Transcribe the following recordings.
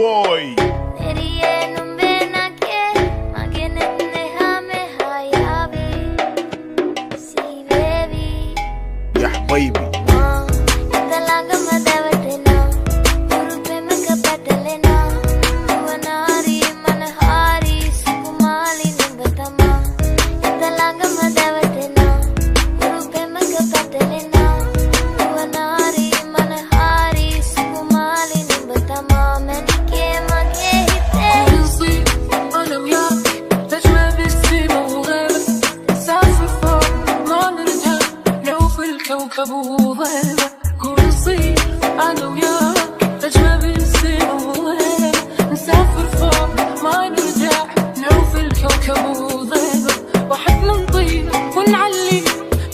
boy. Yeah, baby. كوكب وظلمة كل صيف أنا وياك نجمة بالسما وظلمة نسافر فوق ما نرجع نعوف الكوكب وظلمة واحد نطير ونعلي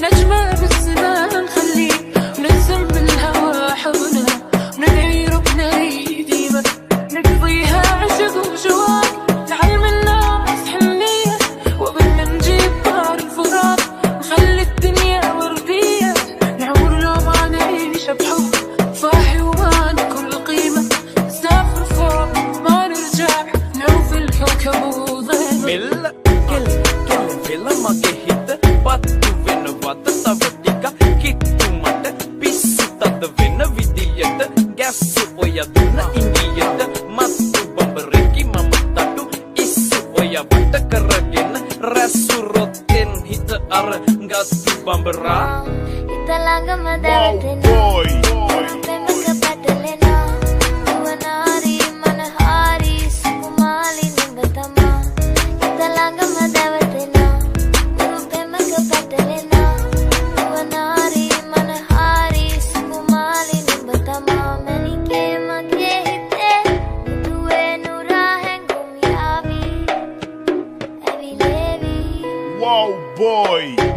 نجمة بالسما نخلي ونرسم بالهوا حبنا وندعي ربنا يديمه نقضيها عشق وجواك نعلم الناس حنية وبدنا نجيب طار الفراق نخلي الدنيا وردية بحب صاحي وما كل قيمة نسافر فوق ما نرجع نعوف الكوكب وظلمة مل كل فيلم كهيت باتو وين وات سافديكا كيتو مات بيسو تد وين فيديت غاس ويا دنا إنديت ماتو بمبريكي مامتاتو إسو ويا وات كرجن راسو روتين هيت أر غاسو بمبرا Wow, boy. Wow, boy.